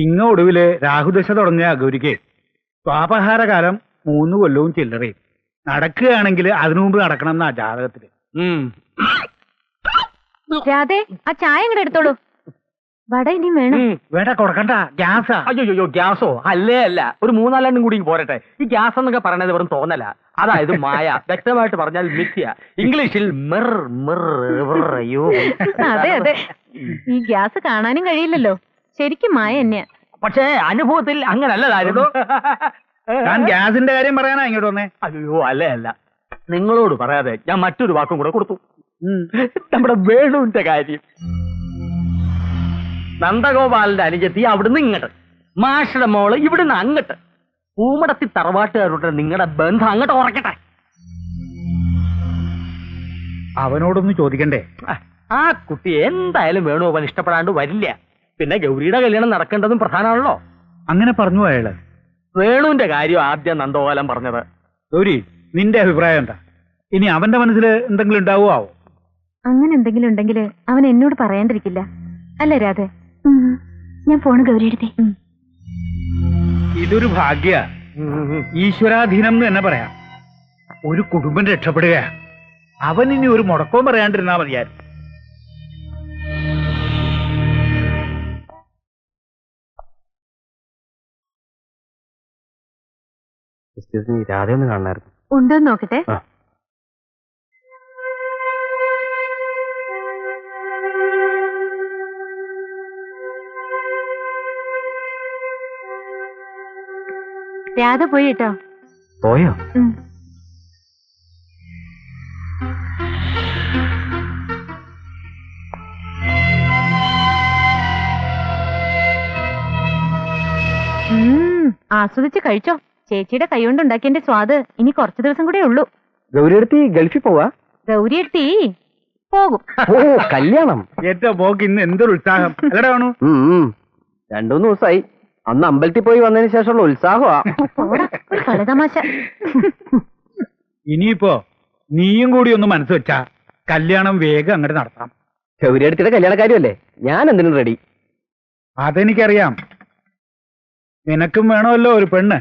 ഇങ്ങ ഒടുവില് രാഹുദശ തുടങ്ങിയ ഗൗരിക്ക് സ്വാപഹാരകാലം 3 കൊല്ലവും ചില്ലറയും നടക്കുകയാണെങ്കിൽ അതിനു മുമ്പ് നടക്കണം എന്നാ ജാതകത്തില്. രാധേ ആ ചായ ഇങ്ങോട്ട് എടുത്തോളൂ. വട ഇനിയും വേണം. വേണ്ട കൊടുക്കണ്ട, ഗ്യാസാ. അയ്യോ ഗ്യാസോ? അല്ലേ അല്ല, ഒരു 3-4 കൂടി പോരട്ടെ. ഈ ഗ്യാസ് എന്നൊക്കെ പറയണത് വെറും തോന്നല, അതായത് മായ. വ്യക്തമായിട്ട് പറഞ്ഞാൽ മിഥ്യ. ഇംഗ്ലീഷിൽ അതെ അതെ, ഈ ഗ്യാസ് കാണാനും കഴിയില്ലല്ലോ, ശരിക്കും മായ തന്നെയാ. പക്ഷേ അനുഭവത്തിൽ അങ്ങനല്ലതായിരുന്നു. ഞാൻ ഗ്യാസിന്റെ കാര്യം പറയാനാ ഇങ്ങോട്ട് വന്നേ. അയ്യോ അല്ലേ അല്ല, നിങ്ങളോട് പറയാതെ ഞാൻ മറ്റൊരു വാക്കും കൂടെ കൊടുത്തു. നമ്മുടെ വേണുവിന്റെ കാര്യം. നന്ദഗോപാലിന്റെ അനുജത്തി അവിടുന്ന് ഇങ്ങോട്ട്, മാഷയുടെ മോള് ഇവിടുന്ന് അങ്ങോട്ട്, പൂമടത്തി തറവാട്ടുകാരുടെ നിങ്ങളുടെ ബന്ധം അങ്ങോട്ട് ഉറക്കട്ടെ. അവനോടൊന്ന് ചോദിക്കണ്ടേ? ആ കുട്ടി എന്തായാലും വേണുഗോപാൽ ഇഷ്ടപ്പെടാണ്ട് വരില്ല. പിന്നെ ഗൗരിയുടെ കല്യാണം നടക്കേണ്ടതും പ്രധാനമാണല്ലോ. അങ്ങനെ പറഞ്ഞു അയാള്. വേണുവിന്റെ കാര്യം ആദ്യം നന്ദഗോപാലൻ പറഞ്ഞത്. ഗൗരി, നിന്റെ അഭിപ്രായം എന്താ? ഇനി അവന്റെ മനസ്സിൽ എന്തെങ്കിലും ഉണ്ടാവോ? അങ്ങനെ എന്തെങ്കിലും ഉണ്ടെങ്കിൽ അവൻ എന്നോട് പറയാണ്ടിരിക്കില്ല, അല്ലേ രാധേ? ഞാൻ ഫോണ് ഗൗരിയെടുത്തേ. ഇതൊരു ഭാഗ്യ, ഈശ്വരാധീനം എന്ന് തന്നെ പറയാം. ഒരു കുടുംബം രക്ഷപ്പെടുക. അവൻ ഇനി ഒരു മുടക്കവും പറയാണ്ടിരുന്നാ മതിയായിരുന്നു. രാധ ഒന്ന് കാണായിരുന്നു. ഉണ്ടോന്ന് നോക്കട്ടെ. രാധ പോയി കേട്ടോ. പോയോ? ആസ്വദിച്ച് കഴിച്ചോ. ചേച്ചിയുടെ കൈകൊണ്ട് ഉണ്ടാക്കിയതിന്റെ സ്വാദ് ഇനി കുറച്ചു ദിവസം കൂടെ ഉള്ളൂ. ഗൗരിയെടുത്തി ഗൾഫിൽ പോവാ? ഗൗരിയെടുത്തി പോകും. ഓ, കല്യാണം. ഏറ്റവും പോക്ക് ഇന്ന് എന്തൊരു ഉത്സാഹം അല്ലടാ വേണു. 2-3 ദിവസമായി. അന്ന് അമ്പലത്തിൽ പോയി വന്നതിന് ശേഷമുള്ള ഉത്സാഹമാ. കളതമാശ. ഇനിയിപ്പോ നീയും കൂടി ഒന്ന് മനസ്സ് വെച്ചാ കല്യാണം വേഗം അങ്ങോട്ട് നടത്താം. ഗൗരിയെടുത്തിയുടെ കല്യാണക്കാരിയല്ലേ, ഞാൻ എന്തിനും റെഡി. അതെനിക്കറിയാം. നിനക്കും വേണമല്ലോ ഒരു പെണ്ണ്.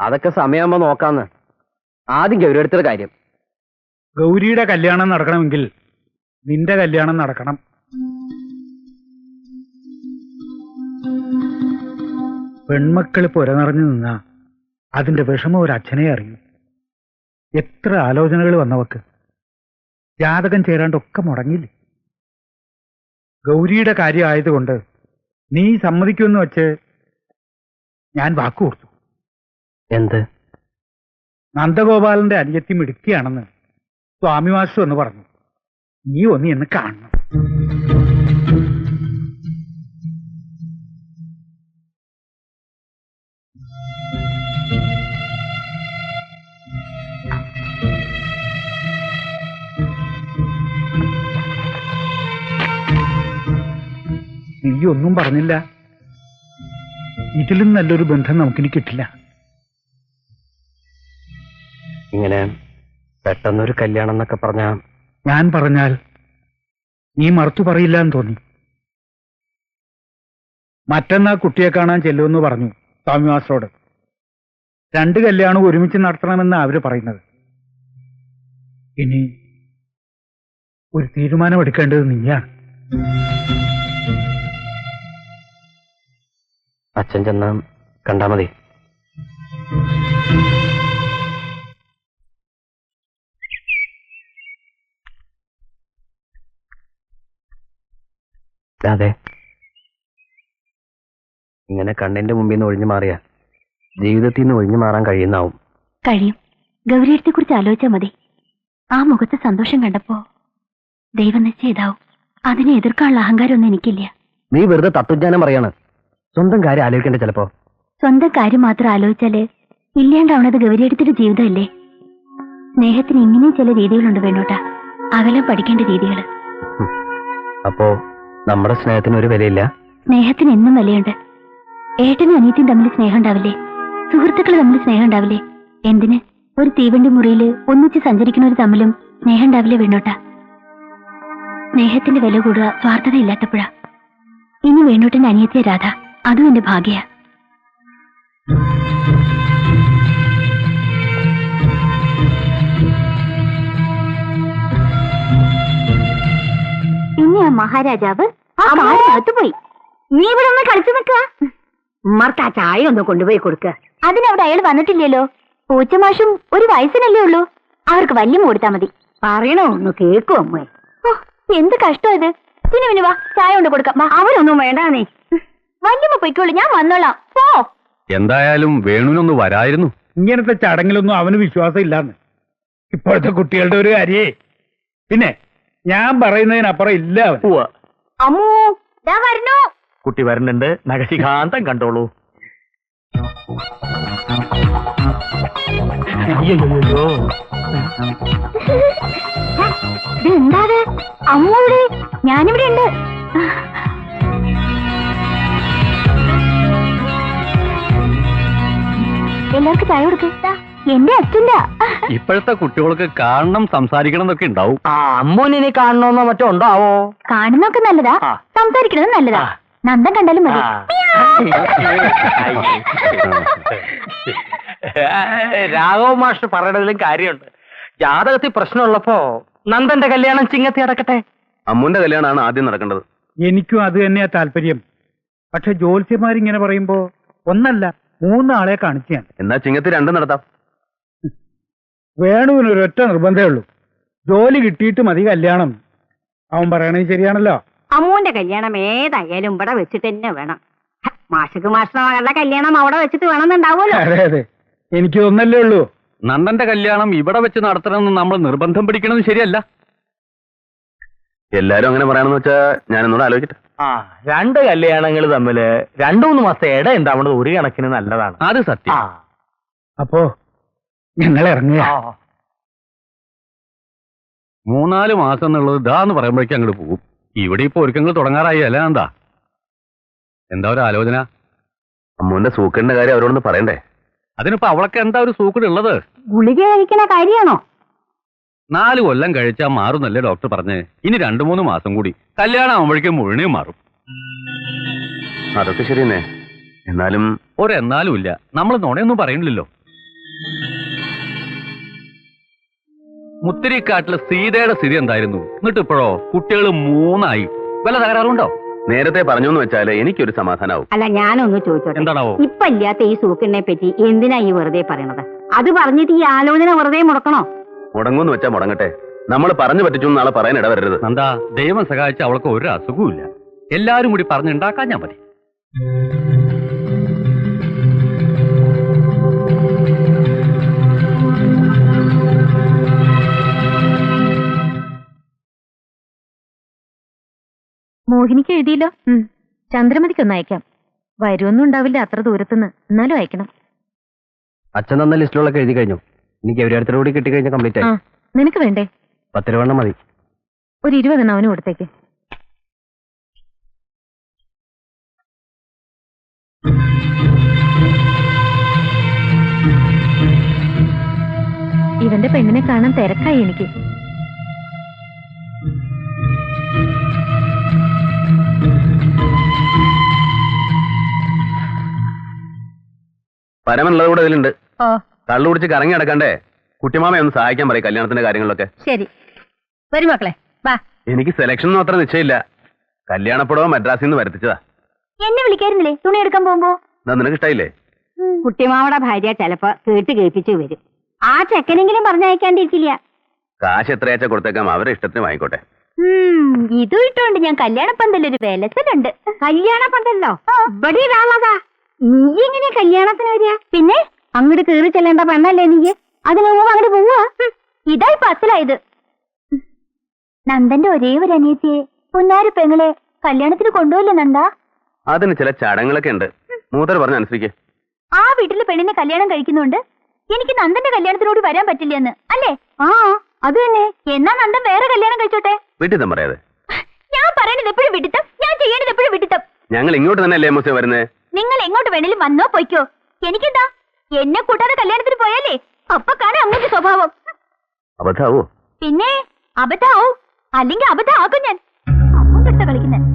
അതൊക്കെ സമയമാകുമ്പോ നോക്കാന്ന്. ആദ്യം ഗൗരിയെടുത്തിയുടെ കാര്യം. ഗൗരിയുടെ കല്യാണം നടക്കണമെങ്കിൽ നിന്റെ കല്യാണം നടക്കണം. പെൺമക്കള് പുര നിറഞ്ഞു നിന്നാ അതിന്റെ വിഷമം ഒരു അച്ഛനെ അറിയൂ. എത്ര ആലോചനകൾ വന്നവക്ക്, ജാതകം ചേരാണ്ടൊക്കെ മുടങ്ങിയില്ലേ. ഗൗരിയുടെ കാര്യം ആയതുകൊണ്ട് നീ സമ്മതിക്കുമെന്ന് വെച്ച് ഞാൻ വാക്കു കൊടുത്തു. എന്ത്? നന്ദഗോപാലന്റെ അനുജത്തി മിടുക്കിയാണെന്ന് സ്വാമി മാസ്റ്റർ എന്ന് പറഞ്ഞു. നീ ഒന്ന് എന്നെ കാണണം. നീ ഒന്നും പറഞ്ഞില്ല. ഇതിലും നല്ലൊരു ബന്ധം നമുക്കിനി കിട്ടില്ല. ഇങ്ങനെ പെട്ടെന്നൊരു കല്യാണം എന്നൊക്കെ പറഞ്ഞാ ഞാൻ പറഞ്ഞാൽ നീ മറുത്തു പറയില്ല എന്ന് തോന്നി. മറ്റന്നാ കുട്ടിയെ കാണാൻ ചെല്ലുമെന്ന് പറഞ്ഞു സ്വാമി മാസ്റ്ററോട്. 2 കല്യാണം ഒരുമിച്ച് നടത്തണമെന്ന് അവര് പറയുന്നത്. ഇനി ഒരു തീരുമാനമെടുക്കേണ്ടത് നീയാണ്. അച്ഛൻ ചെന്ന് കണ്ടാ മതി. അതെ, ഇങ്ങനെ കണ്ണിന്റെ മുമ്പിൽ നിന്ന് ഒഴിഞ്ഞു മാറിയ ജീവിതത്തിൽ നിന്ന് ഒഴിഞ്ഞു മാറാൻ കഴിയുന്നാവും. കഴിയും. ഗൗരിയത്തെ കുറിച്ച് ആലോചിച്ചാൽ മതി. ആ മുഖത്ത് സന്തോഷം കണ്ടപ്പോ ദൈവം നിശ്ചയിതാവും. അതിനെ എതിർക്കാനുള്ള അഹങ്കാരമൊന്നും എനിക്കില്ല. നീ വെറുതെ തത്വജ്ഞാനം പറയാണ്. സ്വന്തം കാര്യം ആലോചിക്കണ്ടേ? ചിലപ്പോ സ്വന്തം കാര്യം മാത്രം ആലോചിച്ചാല് ഇല്ലാണ്ടാവണത് ഗൗരിയത്തിന്റെ ജീവിതമല്ലേ. സ്നേഹത്തിന് ഇങ്ങനെയും ചില രീതികളുണ്ട് വേണോട്ടാ, അകലം പഠിക്കേണ്ട രീതികൾ. അപ്പോ നമ്മുടെ സ്നേഹത്തിന് ഒരു വിലയില്ല? സ്നേഹത്തിന് എന്നും വിലയുണ്ട്. ഏട്ടനും അനിയത്തിയും തമ്മിൽ സ്നേഹം ഉണ്ടാവില്ലേ? സുഹൃത്തുക്കൾ തമ്മിൽ സ്നേഹം ഉണ്ടാവില്ലേ? എന്തിന് ഒരു തീവണ്ടി മുറിയില് ഒന്നിച്ച് സഞ്ചരിക്കുന്നവർ തമ്മിലും സ്നേഹം ഉണ്ടാവില്ലേ വേണോട്ടാ? സ്നേഹത്തിന്റെ വില കൂടുക സ്വാർത്ഥത ഇല്ലാത്തപ്പോഴാ. ഇനി വേണോട്ടന്റെ അനിയത്തിയ രാധ അതും എന്റെ ഭാഗ്യ. പിന്നെ ആ മഹാരാജാവ് ആ മാറിനകത്ത് പോയി. നീ ഇവിടെ ഒന്ന് കളിച്ചു നിൽക്കുക. ഉമ്മർക്ക് ആ ചായ ഒന്ന് കൊണ്ടുപോയി കൊടുക്ക. അതിനവിടെ അയാൾ വന്നിട്ടില്ലല്ലോ. പൂച്ചമാഷും ഒരു വയസ്സിനല്ലേ ഉള്ളൂ. അവർക്ക് വല്യം കൊടുത്താ മതി. പറയണോ ഒന്ന് കേക്കും അമ്മേ. എന്ത് കഷ്ടം ഇത്. പിന്നെ വാ, ചായ കൊണ്ട് കൊടുക്കാം. അവരൊന്നും വേണ്ടാന്നേ. വല്യമ്മ പൊയ്ക്കോളൂ, ഞാൻ വന്നോളാം. പോ. എന്തായാലും വേണുവിനൊന്ന് വരായിരുന്നു. ഇങ്ങനത്തെ ചടങ്ങിലൊന്നും അവന് വിശ്വാസം ഇല്ലാന്ന് ഇപ്പോഴത്തെ കുട്ടികളുടെ ഒരു കാര്യേ. പിന്നെ ഞാൻ പറയുന്നതിനപ്പുറം ഇല്ല അവൻ. അമ്മൂ ദാ വരണോ. കുട്ടി വരുന്നുണ്ട്, നഖശിഖാന്തം കണ്ടോളൂ. അയ്യോ, ഇതെന്താത്? അമ്മൂടെ ഞാനിവിടെ ഉണ്ട്. എല്ലാവർക്കും ചായ കൊടുക്ക. എന്റെ അച്ഛന്റെ. ഇപ്പോഴത്തെ കുട്ടികൾക്ക് കാണണം, സംസാരിക്കണം എന്നൊക്കെ ഉണ്ടാവും. ആ അമ്മൂനിനെ കാണണമെന്നോ മറ്റോ ഉണ്ടാവോ? കാണുന്നൊക്കെ നല്ലതാ, സംസാരിക്കണത് നല്ലതാ. നന്ദൻ കണ്ടാലും മതി. രാഘവ മാഷ് പറയണതിലും കാര്യമുണ്ട്. ജാതകത്തിൽ പ്രശ്നമുള്ളപ്പോ നന്ദന്റെ കല്യാണം ചിങ്ങത്തി അടക്കട്ടെ. അമ്മുന്റെ കല്യാണമാണ് ആദ്യം നടക്കേണ്ടത്. എനിക്കും അത് തന്നെയാ താല്പര്യം. പക്ഷെ ജ്യോത്സ്യന്മാരിങ്ങനെ പറയുമ്പോ ഒന്നല്ല 3 ആളെ കാണിച്ചു ഞാൻ. എന്നാ ചിങ്ങത്തി 2 നടത്താം. വേണുവിന് ഒരൊറ്റ നിർബന്ധമേ ഉള്ളൂ, ജോലി കിട്ടിയിട്ട് മതി കല്യാണം. അവൻ പറയണത് ശരിയാണല്ലോ. അമ്മൂന്റെ കല്യാണം ഏതായാലും ഇവിടെ വെച്ചിട്ട് തന്നെ വേണം. മാഷക്ക് മാഷിന്റെ മകളുടെ കല്യാണം അവിടെ വെച്ചിട്ട് വേണമെന്നുണ്ടാവുമല്ലോ. അതെ അതെ, എനിക്ക് ഒന്നല്ലേ ഉള്ളൂ. നന്ദന്റെ കല്യാണം ഇവിടെ വെച്ച് നടത്തണമെന്ന് നമ്മൾ നിർബന്ധം പിടിക്കണമെന്ന് ശരിയല്ല. എല്ലാരും അങ്ങനെ പറയാണെന്ന് വെച്ചാ ഞാനൊന്നുകൂടെ ആലോചിക്കട്ടെ. ആ 2 കല്യാണങ്ങൾ തമ്മില് 2-3 മാസത്തെ ഇട ഉണ്ടാവുന്നത് ഒരു കണക്കിന് നല്ലതാണ്. അത് സത്യം. അപ്പോ ഞങ്ങൾ ഇറങ്ങുക. 3-4 മാസം എന്നുള്ളത് ഇതാന്ന് പറയുമ്പോഴേക്കും അങ്ങോട്ട് പോകും. ഇവിടെ ഇപ്പൊ ഒരുക്കങ്ങൾ തുടങ്ങാറായി അല്ല? എന്താ ഒരു ആലോചന? അമ്മുവിന്റെ സൂക്കറിന്റെ കാര്യം അവരോടൊന്ന് പറയണ്ടേ? അതിനിപ്പോ അവളൊക്കെ എന്താ ഒരു സൂക്കട് ഉള്ളത്? ഗുളിക കഴിക്കണ കാര്യമാണോ? 4 കൊല്ലം കഴിച്ചാൽ മാറുന്നല്ലേ ഡോക്ടർ പറഞ്ഞേ. ഇനി 2-3 മാസം കൂടി കല്യാണം ആവുമ്പോഴേക്കും മുഴുവനും മാറും. അതൊക്കെ ശരി തന്നെ. എന്നാലും ഒരെന്നാലും ഇല്ല. നമ്മൾ നുണയൊന്നും പറയുന്നില്ലല്ലോ. മുത്തിരിക്കാട്ടില് സീതയുടെ സ്ഥിതി എന്തായിരുന്നു? എന്നിട്ട് ഇപ്പോഴോ കുട്ടികൾ 3 വല്ല തകരാറുണ്ടോ? നേരത്തെ പറഞ്ഞു എന്ന് വെച്ചാല് എനിക്കൊരു സമാധാനാവും. അല്ല, ഞാനൊന്ന് ചോദിച്ചോട്ടെ. എന്താണാവോ? ഇപ്പൊ ഇല്ലാത്ത ഈ സൂക്കിനെ പറ്റി എന്തിനാ ഈ വെറുതെ പറയണത്? അത് പറഞ്ഞിട്ട് ഈ ആലോചന വെറുതെ മുടക്കണോ? മുടങ്ങൂന്ന് വെച്ചാ മുടങ്ങട്ടെ. നമ്മൾ പറഞ്ഞു പറ്റിച്ചു നാളെ പറയാൻ ഇടവരരുത്. എന്താ ദൈവം സഹായിച്ച അവൾക്ക് ഒരു അസുഖവും എല്ലാരും കൂടി പറഞ്ഞുണ്ടാക്കാൻ ഞാൻ മതി. മോഹിനിക്ക് എഴുതിയില്ലോ. ചന്ദ്രമതിക്കൊന്ന് അയക്കാം. വരുമൊന്നും ഉണ്ടാവില്ല അത്ര ദൂരത്തുനിന്ന്, എന്നാലും അയക്കണം. അച്ഛൻ തന്ന ലിസ്റ്റിലൊക്കെ എഴുതി കഴിഞ്ഞു. എനിക്ക് എവിടെയടുത്തോട് കൂടി കിട്ടിക്കഴിഞ്ഞാൽ കംപ്ലീറ്റ് ആയി. നിനക്ക് വേണ്ടേ? 10 രൂപ മതി. ഒരു 20 അവന് കൊടുത്തേക്ക്. ഇവന്റെ പെണ്ണിനെ കാണാൻ തിരക്കായി എനിക്ക്. പരമനുള്ളത് കൂടെ ഇതിലുണ്ട്. ഓ കള്ളു കുടിച്ച് കറങ്ങി നടക്കണ്ടേ? കുട്ടിമാമയെ ഒന്ന് സഹായിക്കാൻ പറയും കല്യാണത്തിന്റെ കാര്യങ്ങളിലൊക്കെ. ശരി, വരും മക്കളെ, വാ. എനിക്ക് സെലക്ഷൻ ഒന്നും അത്ര നിശ്ചയില്ല. കല്യാണപ്പടവോ മദ്രാസിൽ നിന്ന് വരുത്തിച്ചതാ. എന്നെ വിളിക്കായിരുന്നില്ലേ തുണി എടുക്കാൻ പോകുമ്പോ? എന്നാ നിനക്ക് ഇഷ്ടായില്ലേ? കുട്ടിമാവയുടെ ഭാര്യ ചിലപ്പോ കേട്ട് കേൾപ്പിച്ചു വരും. ആ ചെക്കനെങ്കിലും പറഞ്ഞയക്കാണ്ടിരിക്കില്ല. കാശ് എത്രയാച്ചാ കൊടുത്തേക്കാം, അവരെ ഇഷ്ടത്തിന് വാങ്ങിക്കോട്ടെ. ഇതും ഇട്ടോണ്ട് ഞാൻ കല്യാണ പന്തലൊരു വേലത്തിലുണ്ട്. കല്യാണ പന്തല്ലോ? ഇവിടെ ഒരാളതാ. നീ എങ്ങനെ കല്യാണത്തിന് വരിക? പിന്നെ അങ്ങോട്ട് കയറി ചെല്ലേണ്ട പെണ്ണല്ലേ നീ? അതിനു മുമ്പ് അങ്ങോട്ട് പോവാ. ഇതായി പത്തലായത്. നന്ദന്റെ ഒരേ ഒരു അനിയത്തിയെ പുന്നാരി പെങ്ങളെ കല്യാണത്തിന് കൊണ്ടുപോയില്ലേ നന്ദ? അതിന് ചില ചടങ്ങുകളൊക്കെ ഉണ്ട്. മൂത്തർ പറഞ്ഞ അനുസരിക്ക്. ആ വീട്ടിലെ പെണ്ണിനെ കല്യാണം കഴിക്കുന്നുണ്ട്. എനിക്ക് നന്ദന്റെ കല്യാണത്തിനോട് വരാൻ പറ്റില്ലെന്ന് അല്ലേ? ആ അത് തന്നെ. എന്നാ നന്ദൻ വേറെ കല്യാണം കഴിച്ചോട്ടെ. വീട്ടിൽ പറയാതെ. ഞാൻ പറയണത് എപ്പോഴും വിട്ടിത്തം, ഞാൻ ചെയ്യേണ്ടത് എപ്പോഴും വിട്ടിത്തം. ഞങ്ങൾ ഇങ്ങോട്ട് തന്നെ അല്ലേ മൂസേ വരുന്നേ? നിങ്ങൾ എങ്ങോട്ട് വേണേലും വന്നോ പൊയ്ക്കോ, എനിക്കെന്താ? എന്നെ കൂട്ടാതെ കല്യാണത്തിന് പോയാലേ അപ്പൊ കാണാൻ അങ്ങനത്തെ സ്വഭാവം. അബദ്ധാവോ? പിന്നെ അബദ്ധാവും, അല്ലെങ്കിൽ അബദ്ധാക്കും ഞാൻ. അമ്മ കിട്ട കളിക്കുന്നത്.